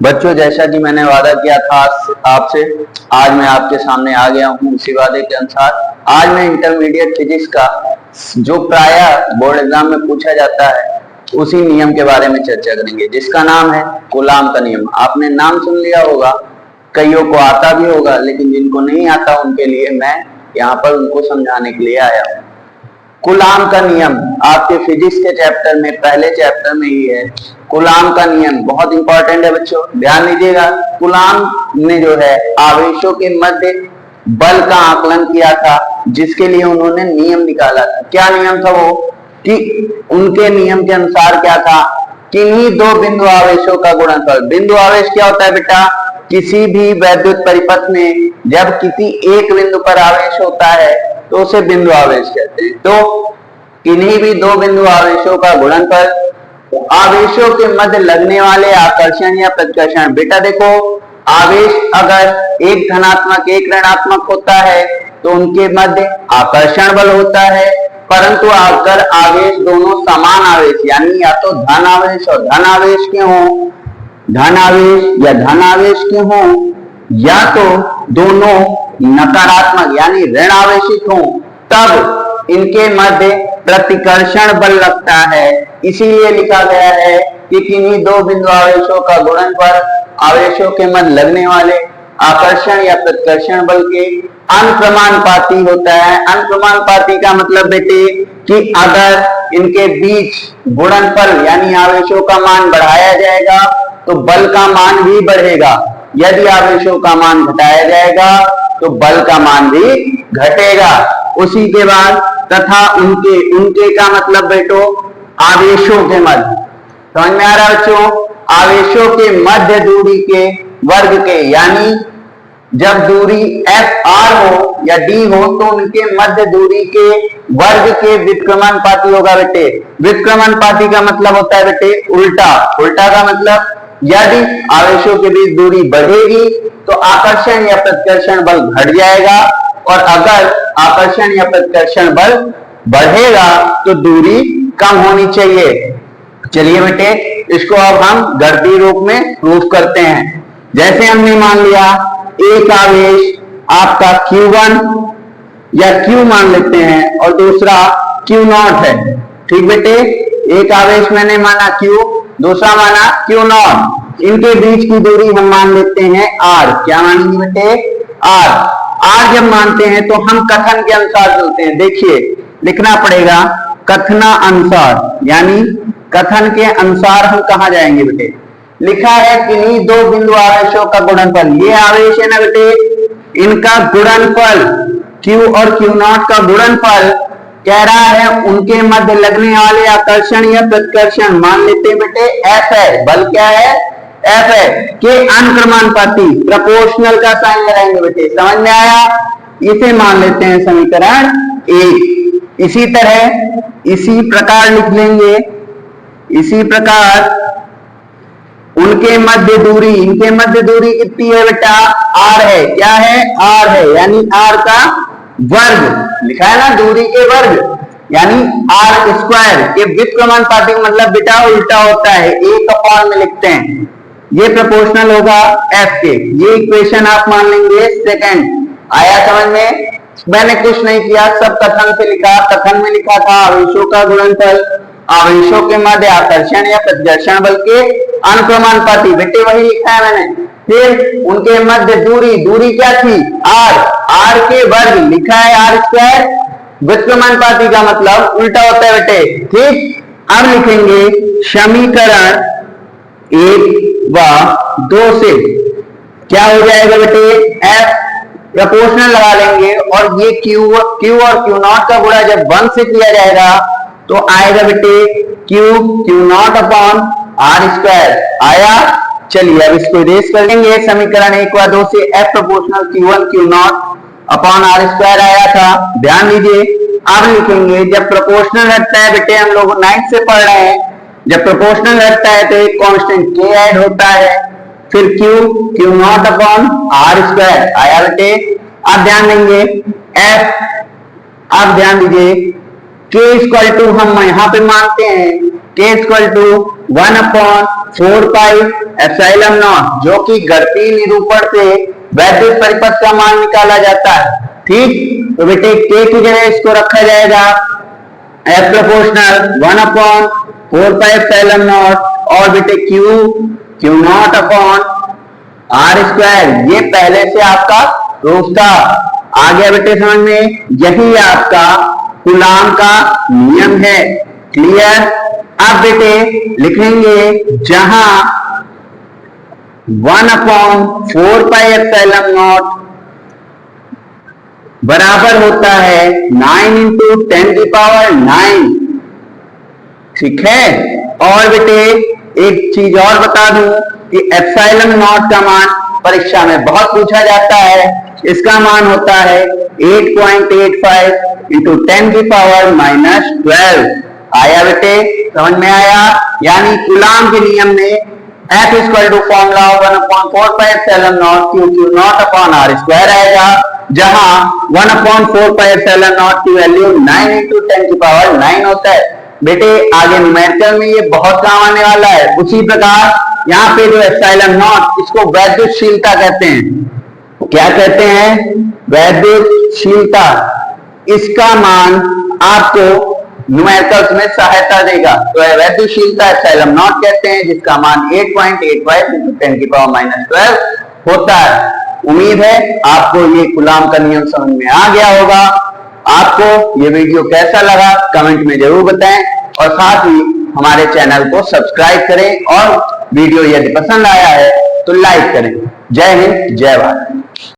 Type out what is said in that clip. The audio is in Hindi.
बच्चों, जैसा कि मैंने वादा किया था आपसे, आज मैं आपके सामने आ गया हूँ उसी वादे के अनुसार। आज मैं इंटरमीडिएट फिजिक्स का जो प्रायः बोर्ड एग्जाम में पूछा जाता है उसी नियम के बारे में चर्चा करेंगे, जिसका नाम है कूलाम का नियम। आपने नाम सुन लिया होगा, कईयों को आता भी होगा, लेकिन जिनको नहीं आता उनके लिए मैं यहाँ पर उनको समझाने के लिए आया हूँ। कूलाम का नियम आपके फिजिक्स के चैप्टर में, पहले चैप्टर में ही है। कूलाम का नियम बहुत इंपॉर्टेंट है बच्चों, ध्यान दीजिएगा। कूलाम ने जो है आवेशों के मध्य बल का आकलन किया था, जिसके लिए उन्होंने नियम निकाला था। क्या नियम था वो? कि उनके नियम के अनुसार क्या था, किन्हीं दो बिंदु आवेशों का गुणनफल। बिंदु आवेश क्या होता है बेटा? किसी भी वैद्युत परिपथ में जब किसी एक बिंदु पर आवेश होता है तो उसे बिंदु आवेश कहते हैं। तो किन्हीं भी दो बिंदु आवेशों का गुणनफल, आवेशों के मध्य लगने वाले आकर्षण या प्रतिकर्षण। बेटा देखो, आवेश अगर एक धनात्मक एक ऋणात्मक होता है तो उनके मध्य आकर्षण बल होता है, परंतु अगर आवेश दोनों समान आवेश यानी या तो धन आवेश और धन आवेश के हों, धन आवेश या धन आवेश के हों, या तो दोनों नकारात्मक यानी ऋण आवेशित हों, तब इनके मध्य प्रतिकर्षण बल लगता है। इसीलिए लिखा गया है कि किन्हीं दो बिंदु आवेशों का गुणनफल आवेशों के मध्य लगने वाले आकर्षण या प्रतिकर्षण बल के अनुप्रमानुपाती होता है। अनुप्रमानुपाती का मतलब बेटे कि अगर इनके बीच गुणनफल यानी आवेशों का मान बढ़ाया जाएगा तो बल का मान भी बढ़ेगा, यदि आवेशों का मान घटाया जाएगा तो बल का मान भी घटेगा। उसी के बाद तथा उनके का मतलब बेटो आवेशों के मध्य, समझ में आ रहा है बच्चों? आवेशों के मध्य दूरी के वर्ग के, यानी जब दूरी एफ आर हो या डी हो तो उनके मध्य दूरी के वर्ग के व्युत्क्रमानुपाती होगा बेटे। व्युत्क्रमानुपाती का मतलब होता है बेटे उल्टा। उल्टा का मतलब यदि आवेशों के बीच दूरी बढ़ेगी तो आकर्षण या प्रतिकर्षण बल घट जाएगा, और अगर आकर्षण या प्रतिकर्षण बल बढ़ेगा तो दूरी कम होनी चाहिए। चलिए बेटे, इसको अब हम गणितीय रूप में प्रूफ करते हैं। जैसे हमने मान लिया एक आवेश आपका Q1 या Q मान लेते हैं और दूसरा Q0 है। ठीक बेटे, एक आवेश मैंने माना Q, दूसरा माना Q0। इनके बीच की दूरी हम मान लेते हैं R। क्या मानेंगे बेटे? R। R जब मानते हैं तो हम कथन के अनुसार चलते हैं। देखिए, लिखना पड़ेगा कथना अनुसार, यानी कथन के अनुसार हम कहा जाएंगे बेटे? लिखा है किन्हीं दो बिंदु आवेशों का गुणनफल। ये आवेश है ना बेटे, इनका गुणनफल Q और Q0 का गुणनफल कह रहा है उनके मध्य लगने वाले आकर्षण या प्रतिकर्षण, मान लेते हैं बेटे F है। बल क्या है? F है। के अनुक्रमानुपाती, प्रोपोर्शनल का साइन लगाएंगे बेटे। समझ में आया? इसे मान लेते हैं समीकरण 1। इसी तरह इसी प्रकार लिख लेंगे, इसी प्रकार उनके मध्य दूरी, इनके मध्य दूरी कितनी है बेटा? R है। क्या है? R है, यानी R का वर्ग लिखा है ना, दूरी के वर्ग यानी R स्क्वायर। ये व्युत्क्रमानुपाती मतलब बेटा उल्टा होता है, एक अपॉन में लिखते हैं। ये प्रोपोर्शनल होगा F के। ये इक्वेशन आप मान लेंगे सेकंड। आया समझ में? मैंने कुछ नहीं किया, सब कथन से लिखा। कथन में लिखा था आवेशों का गुणनफल आवेशों के मध्य आकर्षण या प्रतिकर्षण बल के अनुक्रमानुपाती, बेटे वही लिखा है मैंने। फिर उनके मध्य दूरी, दूरी क्या थी? R। R के वर्ग लिखा है R स्क्वायर। व्युत्क्रमानुपाती का मतलब उल्टा होता है बेटे। ठीक, अब लिखेंगे समीकरण 1 व 2 से क्या हो जाएगा बेटे? F प्रोपोर्शनल लगा लेंगे और ये Q और Q0 का गुणा जब 1 से किया जाएगा तो आएगा बेटे Q0 अपॉन R स्क्वायर। आया? चलिए अब इसको इरेज कर लेंगे। समीकरण 1 व 2 से F proportional Q1 Q0 upon R square आया था। ध्यान दीजिए, अब लिखेंगे जब प्रोपोर्शनल रखता है बेटे, हम लोग 9th से पढ़ रहे हैं, जब प्रोपोर्शनल रखता है तो एक कांस्टेंट K ऐड होता है, फिर Q0 अपॉन R स्क्वायर। आया बेटे? अब ध्यान देंगे F, अब ध्यान दीजिए K इक्वल टू हम यहां पे मानते हैं k इक्वल टू 1/4πε0, जो कि घटती निरूपण से वैद्युत परिपथ का मान निकाला जाता है। ठीक, तो बेटे k की जगह इसको रखा जाएगा F प्रोपोर्शनल 1/4πε0 और बेटे Q0 अपॉन R स्क्वायर। ये पहले से आपका प्रूफ था, आ गया बेटे समझ में। यही आपका कूलाम का नियम है। क्लियर। अब बेटे लिखेंगे जहां 1/4πε0 बराबर होता है 9 × 10⁹ ठीक है। और बेटे एक चीज और बता दूं कि ε0 का मान परीक्षा में बहुत पूछा जाता है। इसका मान होता है 8.85 × 10⁻⁻12। आया बेटे, समझ में आया। यानी कूलाम के नियम में F equal to formula 1/4πε0 Q0 upon R square आएगा, जहां 1/4πε0 की वैल्यू 9 × 10⁹ होता है। बेटे आगे न्यूमेरिकल में ये बहुत काम आने वाला है। उसी प्रकार यहाँ पे जो ε0, इसको वैद्युतशीलता कहते हैं। क्या कहते हैं? वैद्युतशीलता। इसका मान आपको न्यूमेरिकल्स में सहायता देगा। तो वैद्युतशीलता ε0 कहते हैं, जिसका मान 8.85 × 10⁻12 होता है। उम्मीद है आपको ये कूलाम का नियम समझ में आ गया होगा। आपको ये वीडियो कैसा लगा कमेंट में जरूर बताएं और साथ ही हमारे चैनल को सब्सक्राइब करें और वीडियो यदि पसंद आया है तो लाइक करें। जय हिंद, जय भारत।